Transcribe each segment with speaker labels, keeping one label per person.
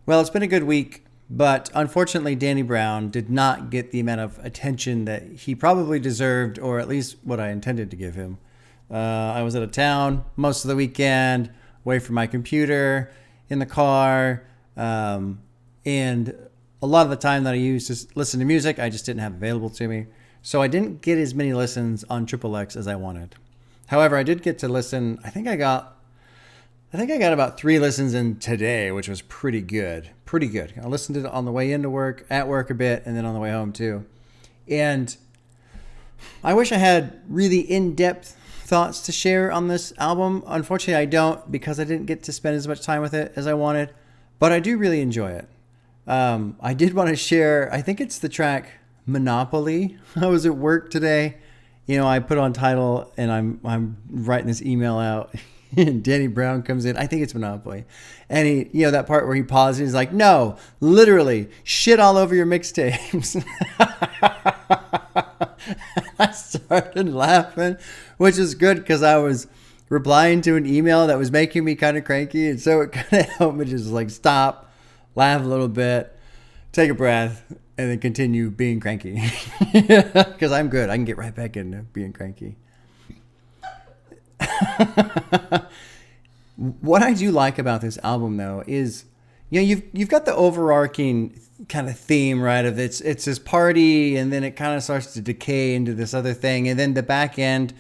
Speaker 1: Well, it's been a good week, but unfortunately, Danny Brown did not get the amount of attention that he probably deserved, or at least what I intended to give him. I was out of town most of the weekend, away from my computer, in the car, and a lot of the time that I used to listen to music, I just didn't have available to me. So I didn't get as many listens on XXX as I wanted. However, I did get to listen. I think I got about 3 listens in today, which was pretty good. Pretty good. I listened to it on the way into work, at work a bit, and then on the way home too. And I wish I had really in-depth thoughts to share on this album. Unfortunately, I don't, because I didn't get to spend as much time with it as I wanted. But I do really enjoy it. I did want to share, I think it's the track Monopoly. I was at work today. You know, I put on title and I'm writing this email out. And Danny Brown comes in. I think it's Monopoly. And he, you know, that part where he pauses, he's like, no, literally, shit all over your mixtapes. I started laughing, which is good because I was replying to an email that was making me kind of cranky. And so it kind of helped me just like stop, laugh a little bit, take a breath, and then continue being cranky. Because I'm good. I can get right back into being cranky. What I do like about this album, though, is, you know, you've got the overarching kind of theme, right? Of it's this party, and then it kind of starts to decay into this other thing, and then the back end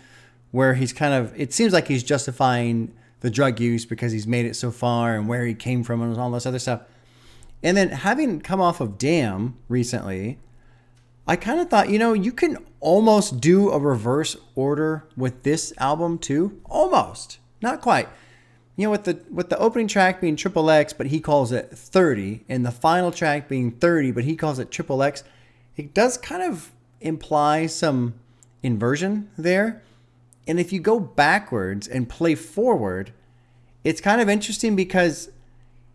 Speaker 1: where he's kind of, it seems like he's justifying the drug use because he's made it so far and where he came from and all this other stuff. And then having come off of Damn recently, I kind of thought, you know, you can almost do a reverse order with this album too. Almost. Not quite. You know, with the opening track being XXX, but he calls it 30, and the final track being 30, but he calls it XXX, it does kind of imply some inversion there. And if you go backwards and play forward, it's kind of interesting because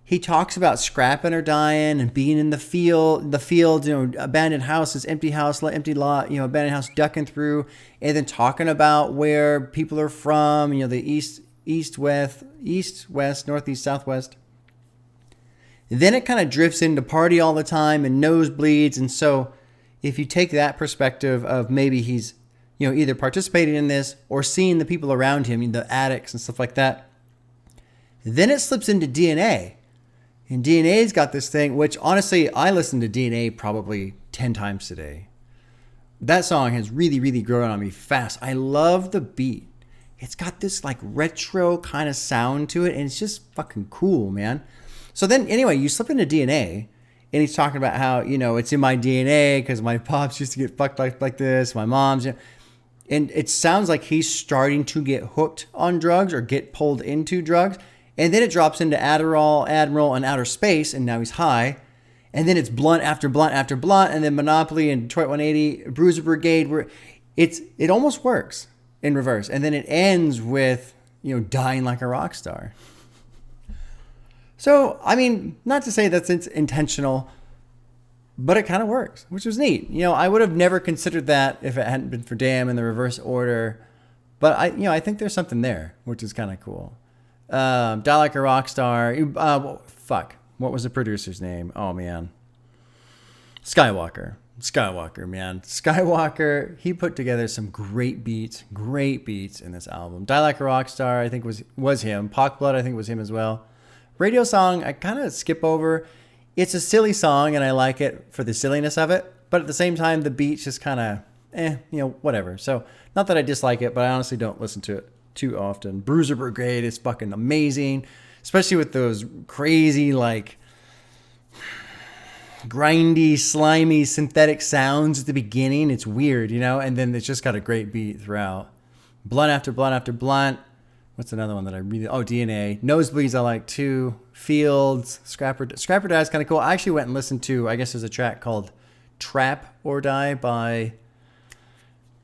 Speaker 1: he talks about scrapping or dying and being in the field, you know, abandoned houses, empty house, empty lot, you know, abandoned house, ducking through, and then talking about where people are from, you know, the east, west, northeast, southwest. Then it kind of drifts into party all the time and nosebleeds. And so if you take that perspective of maybe he's, you know, either participating in this or seeing the people around him, you know, the addicts and stuff like that, then it slips into DNA. And DNA's got this thing, which honestly, I listened to DNA probably 10 times today. That song has really, really grown on me fast. I love the beat. It's got this like retro kind of sound to it, and it's just fucking cool, man. So then anyway, you slip into DNA, and he's talking about how, you know, it's in my DNA because my pops used to get fucked like this, my mom's, you know, and it sounds like he's starting to get hooked on drugs or get pulled into drugs. And then it drops into Adderall, Admiral, and Outer Space, and now he's high. And then it's blunt after blunt after blunt, and then Monopoly and Detroit 180, Bruiser Brigade, where it almost works in reverse. And then it ends with, you know, dying like a rock star. So, I mean, not to say that's intentional, but it kind of works, which was neat. You know, I would have never considered that if it hadn't been for Damn in the reverse order. But I think there's something there, which is kind of cool. Die Like a Rock Star. Fuck. What was the producer's name? Oh, man. Skywalker, man. Skywalker, he put together some great beats in this album. Die Like a Rock Star, I think was him. Pac Blood, I think was him as well. Radio Song, I kind of skip over. It's a silly song, and I like it for the silliness of it. But at the same time, the beat's just kind of, you know, whatever. So, not that I dislike it, but I honestly don't listen to it too often. Bruiser Brigade is fucking amazing, especially with those crazy, like, grindy, slimy, synthetic sounds at the beginning. It's weird, you know, and then it's just got a great beat throughout. Blunt after blunt after blunt. What's another one that I really... Oh, DNA. Nosebleeds I like too. Fields. Scrapper Die is kind of cool. I actually went and listened to, I guess there's a track called Trap or Die by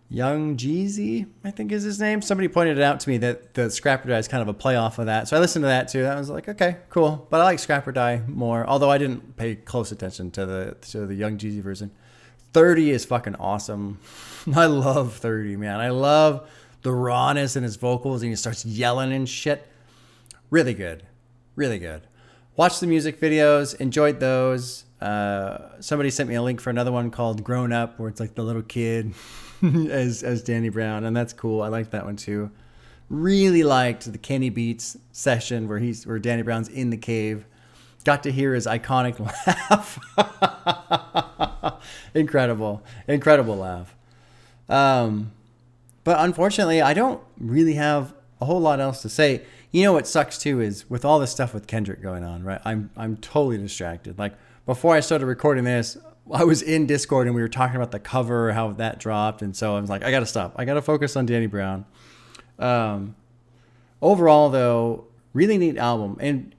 Speaker 1: Young Jeezy, I think is his name. Somebody pointed it out to me that the Scrapper Die is kind of a play off of that. So I listened to that too. I was like, okay, cool. But I like Scrapper Die more, although I didn't pay close attention to the Young Jeezy version. 30 is fucking awesome. I love 30, man. I love the rawness in his vocals, and he starts yelling and shit. Really good. Really good. watched the music videos, enjoyed those. Somebody sent me a link for another one called Grown Up, where it's like the little kid as Danny Brown, and that's cool. I like that one too. Really liked the Kenny Beats session where Danny Brown's in the cave. Got to hear his iconic laugh. Incredible laugh. But unfortunately, I don't really have a whole lot else to say. You know what sucks too is with all this stuff with Kendrick going on, right? I'm totally distracted. Like before I started recording this, I was in Discord and we were talking about the cover, how that dropped, and so I was like, I gotta stop. I gotta focus on Danny Brown. Overall, though, really neat album, and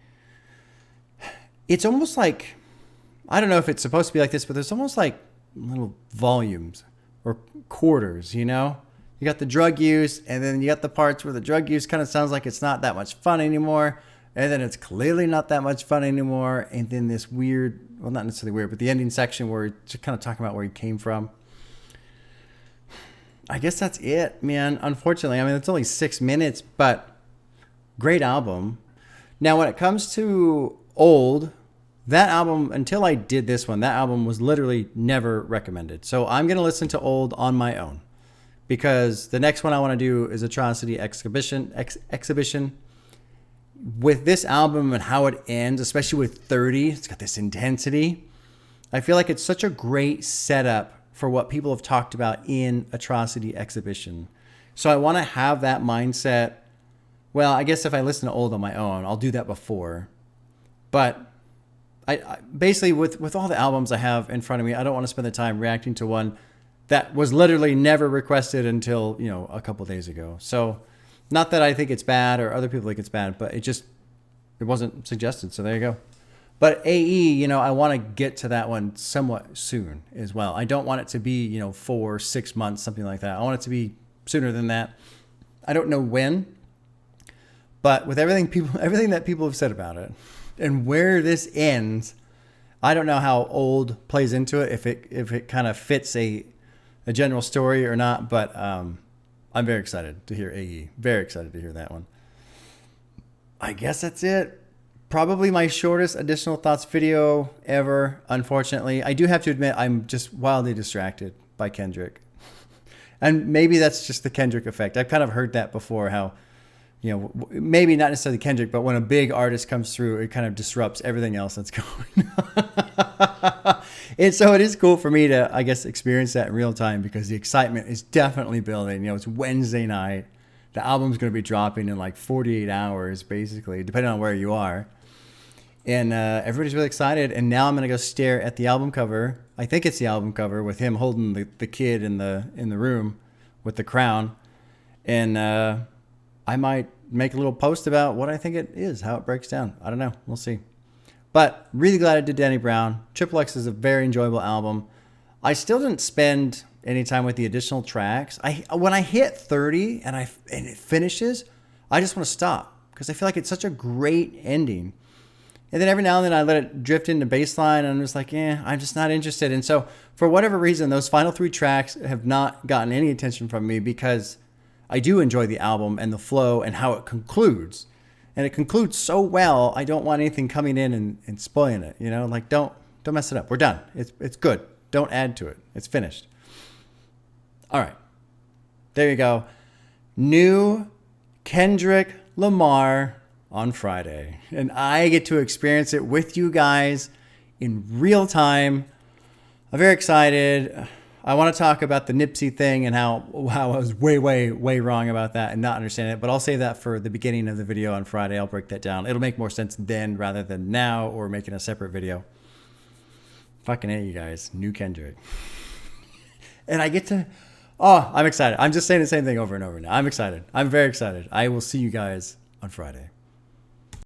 Speaker 1: it's almost like, I don't know if it's supposed to be like this, but there's almost like little volumes or quarters, you know? You got the drug use, and then you got the parts where the drug use kind of sounds like it's not that much fun anymore, and then it's clearly not that much fun anymore, and then this weird, well, not necessarily weird, but the ending section where it's kind of talking about where he came from. I guess that's it, man. Unfortunately, I mean, it's only 6 minutes, but great album. Now, when it comes to Old, that album, until I did this one, that album was literally never recommended. So I'm going to listen to Old on my own, because the next one I want to do is Atrocity Exhibition. With this album and how it ends, especially with 30, it's got this intensity. I feel like it's such a great setup for what people have talked about in Atrocity Exhibition. So I want to have that mindset. Well, I guess if I listen to Old on my own, I'll do that before. But I basically, with all the albums I have in front of me, I don't want to spend the time reacting to one that was literally never requested until, you know, a couple days ago. So not that I think it's bad or other people think it's bad, but it wasn't suggested. So there you go. But AE, you know, I want to get to that one somewhat soon as well. I don't want it to be, you know, 4, 6 months, something like that. I want it to be sooner than that. I don't know when, but with everything that people have said about it and where this ends, I don't know how Old plays into it, if it kind of fits a general story or not, but I'm very excited to hear AE. Very excited to hear that one. I guess that's it. Probably my shortest additional thoughts video ever, unfortunately. I do have to admit, I'm just wildly distracted by Kendrick. And maybe that's just the Kendrick effect. I've kind of heard that before, how, you know, maybe not necessarily Kendrick, but when a big artist comes through, it kind of disrupts everything else that's going on. And so it is cool for me to, I guess, experience that in real time, because the excitement is definitely building. You know, it's Wednesday night. The album's going to be dropping in like 48 hours, basically, depending on where you are. And everybody's really excited. And now I'm going to go stare at the album cover. I think it's the album cover with him holding the kid in the room with the crown. And I might make a little post about what I think it is, how it breaks down. I don't know. We'll see. But really glad I did Danny Brown. XXX is a very enjoyable album. I still didn't spend any time with the additional tracks. When I hit 30 and it finishes, I just want to stop, because I feel like it's such a great ending. And then every now and then I let it drift into bass line, and I'm just like, I'm just not interested. And so for whatever reason, those final 3 tracks have not gotten any attention from me, because I do enjoy the album and the flow and how it concludes. And it concludes so well, I don't want anything coming in and spoiling it. You know, like, don't mess it up. We're done. It's good. Don't add to it. It's finished. All right. There you go. New Kendrick Lamar on Friday. And I get to experience it with you guys in real time. I'm very excited. I want to talk about the Nipsey thing and how I was way wrong about that and not understanding it. But I'll save that for the beginning of the video on Friday. I'll break that down. It'll make more sense then rather than now, or making a separate video. Fucking hate you guys. New Kendrick. And I get to... Oh, I'm excited. I'm just saying the same thing over and over now. I'm excited. I'm very excited. I will see you guys on Friday.